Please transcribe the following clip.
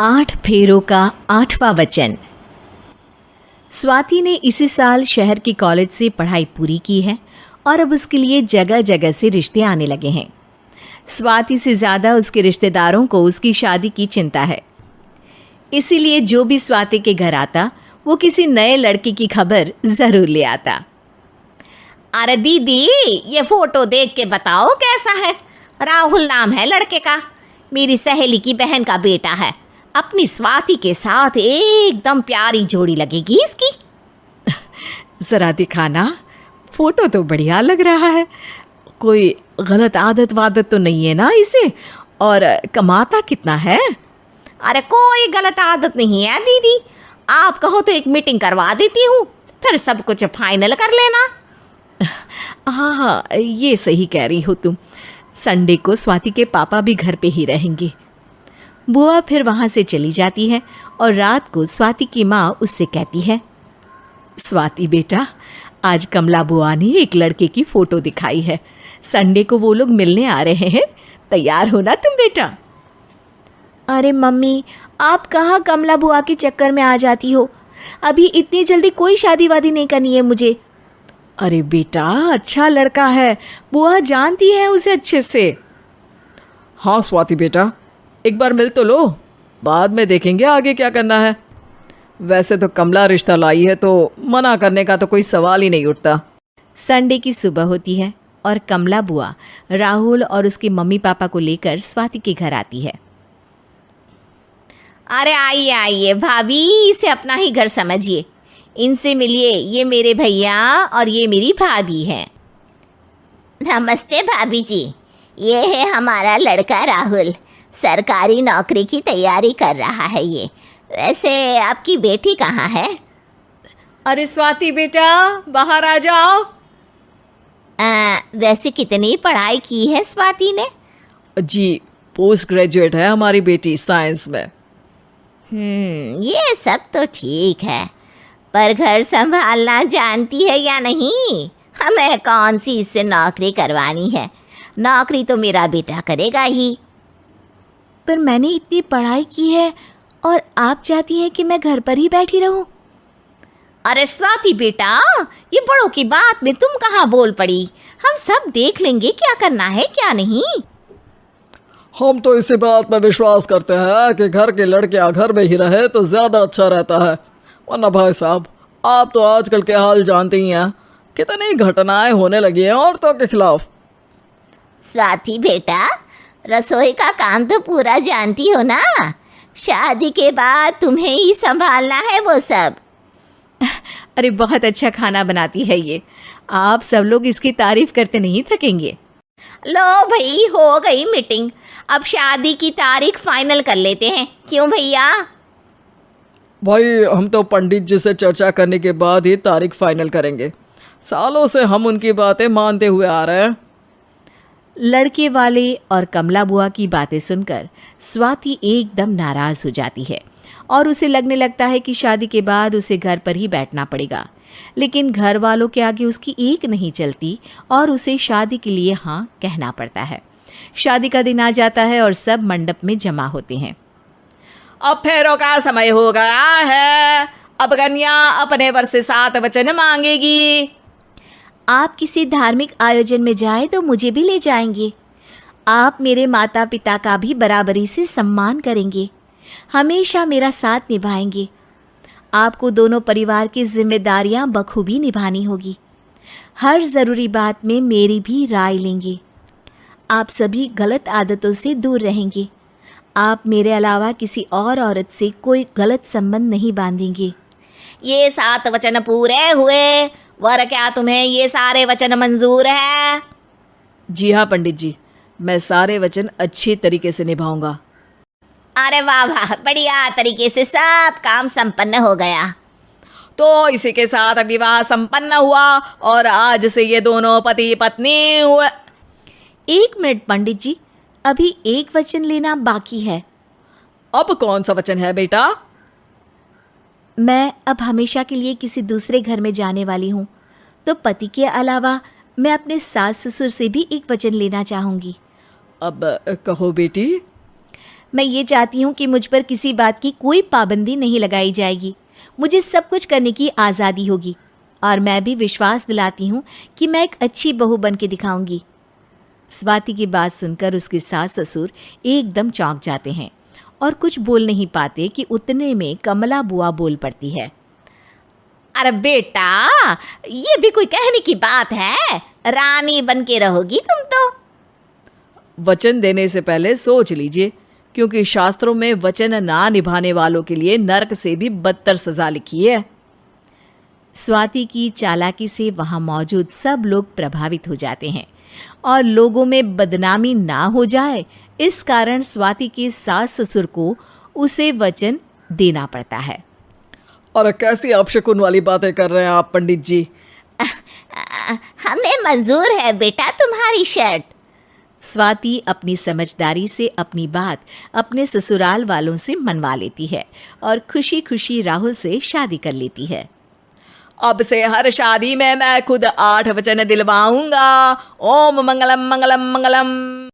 8 फेरों का 8वां वचन। स्वाति ने इसी साल शहर के कॉलेज से पढ़ाई पूरी की है और अब उसके लिए जगह जगह से रिश्ते आने लगे हैं। स्वाति से ज़्यादा उसके रिश्तेदारों को उसकी शादी की चिंता है, इसीलिए जो भी स्वाति के घर आता वो किसी नए लड़के की खबर ज़रूर ले आता। अरे दीदी, ये फोटो देख के बताओ कैसा है। राहुल नाम है लड़के का, मेरी सहेली की बहन का बेटा है। अपनी स्वाति के साथ एकदम प्यारी जोड़ी लगेगी इसकी। ज़रा दिखाना, फोटो तो बढ़िया लग रहा है। कोई गलत आदत वादत तो नहीं है ना इसे? और कमाता कितना है? अरे कोई गलत आदत नहीं है दीदी, आप कहो तो एक मीटिंग करवा देती हूँ, फिर सब कुछ फाइनल कर लेना। हाँ हाँ, ये सही कह रही हो तुम। संडे को स्वाति के पापा भी घर पे ही रहेंगे। बुआ फिर वहाँ से चली जाती है और रात को स्वाति की माँ उससे कहती है, स्वाति बेटा, आज कमला बुआ ने एक लड़के की फ़ोटो दिखाई है। संडे को वो लोग मिलने आ रहे हैं, तैयार हो ना तुम बेटा। अरे मम्मी, आप कहाँ कमला बुआ के चक्कर में आ जाती हो? अभी इतनी जल्दी कोई शादी वादी नहीं करनी है मुझे। अरे बेटा, अच्छा लड़का है, बुआ जानती है उसे अच्छे से। हाँ स्वाति बेटा, एक बार मिल तो लो, बाद में देखेंगे आगे क्या करना है। वैसे तो कमला रिश्ता लाई है तो मना करने का तो कोई सवाल ही नहीं उठता। संडे की सुबह होती है और कमला बुआ राहुल और उसके मम्मी पापा को लेकर स्वाति के घर आती है। अरे आइए आइए भाभी, इसे अपना ही घर समझिए। इनसे मिलिए, ये मेरे भैया और ये मेरी भाभी हैं। नमस्ते भाभी जी, ये है हमारा लड़का राहुल, सरकारी नौकरी की तैयारी कर रहा है ये। वैसे आपकी बेटी कहाँ है? अरे स्वाति बेटा, बाहर आ जाओ। वैसे कितनी पढ़ाई की है स्वाति ने? जी, पोस्ट ग्रेजुएट है हमारी बेटी साइंस में। ये सब तो ठीक है, पर घर संभालना जानती है या नहीं? हमें कौन सी इससे नौकरी करवानी है, नौकरी तो मेरा बेटा करेगा ही। पर मैंने इतनी पढ़ाई की है और आप चाहती हैं कि मैं घर पर ही बैठी रहूं? अरे स्वाति बेटा, ये बड़ों की बात में तुम कहाँ बोल पड़ी? हम सब देख लेंगे क्या करना है क्या नहीं। हम तो इसी बात पर विश्वास करते हैं कि घर के लड़कियां घर में ही रहे तो ज़्यादा अच्छा रहता है। वरना भाई साहब, आप तो आजकल के हाल जानते ही हैं, कितनी घटनाएं होने लगी हैं औरतों के खिलाफ। स्वाति बेटा, रसोई का काम तो पूरा जानती हो ना? शादी के बाद तुम्हें ही संभालना है वो सब। अरे बहुत अच्छा खाना बनाती है ये, आप सब लोग इसकी तारीफ करते नहीं थकेंगे। लो भाई, हो गई मीटिंग, अब शादी की तारीख फाइनल कर लेते हैं, क्यों भैया? भाई, हम तो पंडित जी से चर्चा करने के बाद ही तारीख फाइनल करेंगे। सालों से हम उनकी बातें मानते हुए आ रहे हैं। लड़के वाले और कमला बुआ की बातें सुनकर स्वाति एकदम नाराज़ हो जाती है और उसे लगने लगता है कि शादी के बाद उसे घर पर ही बैठना पड़ेगा। लेकिन घर वालों के आगे उसकी एक नहीं चलती और उसे शादी के लिए हाँ कहना पड़ता है। शादी का दिन आ जाता है और सब मंडप में जमा होते हैं। अब फेरों का समय हो गया है, अब कन्या अपने वर से 7 वचन मांगेगी। आप किसी धार्मिक आयोजन में जाएं तो मुझे भी ले जाएंगे। आप मेरे माता पिता का भी बराबरी से सम्मान करेंगे, हमेशा मेरा साथ निभाएंगे। आपको दोनों परिवार की जिम्मेदारियां बखूबी निभानी होगी। हर ज़रूरी बात में मेरी भी राय लेंगे। आप सभी गलत आदतों से दूर रहेंगे। आप मेरे अलावा किसी और औरत से कोई गलत संबंध नहीं बांधेंगे। ये 7 वचन पूरे हुए, वर क्या तुम्हें ये सारे वचन मंजूर है? जी हाँ पंडित जी, मैं सारे वचन अच्छे तरीके से निभाऊंगा। अरे वाह वाह, बढ़िया तरीके से सब काम संपन्न हो गया। तो इसी के साथ विवाह संपन्न हुआ और आज से ये दोनों पति पत्नी हुए। 1 मिनट पंडित जी, अभी एक वचन लेना बाकी है। अब कौन सा वचन है बेटा? मैं अब हमेशा के लिए किसी दूसरे घर में जाने वाली हूँ, तो पति के अलावा मैं अपने सास ससुर से भी एक वचन लेना चाहूँगी। अब कहो बेटी। मैं ये चाहती हूँ कि मुझ पर किसी बात की कोई पाबंदी नहीं लगाई जाएगी। मुझे सब कुछ करने की आज़ादी होगी और मैं भी विश्वास दिलाती हूँ कि मैं एक अच्छी बहू बन के दिखाऊंगी। स्वाति की बात सुनकर उसके सास ससुर एकदम चौंक जाते हैं और कुछ बोल नहीं पाते कि उतने में कमला बुआ बोल पड़ती है। अरे बेटा, ये भी कोई कहने की बात है? रानी बन के रहोगी तुम तो। वचन देने से पहले सोच लीजिए, क्योंकि शास्त्रों में वचन ना निभाने वालों के लिए नरक से भी बदतर सजा लिखी है। स्वाति की चालाकी से वहां मौजूद सब लोग प्रभावित हो जाते हैं और लोगों में बदनामी ना हो जाए, इस कारण स्वाति के सास ससुर को उसे वचन देना पड़ता है। और कैसी अपशकुन वाली बातें कर रहे हैं आप पंडित जी? हमें मंजूर है बेटा तुम्हारी शर्त। स्वाति अपनी समझदारी से अपनी बात अपने ससुराल वालों से मनवा लेती है और खुशी खुशी राहुल से शादी कर लेती है। अब से हर शादी में मैं खुद 8 वचन दिलवाऊंगा। ओम मंगलम मंगलम मंगलम।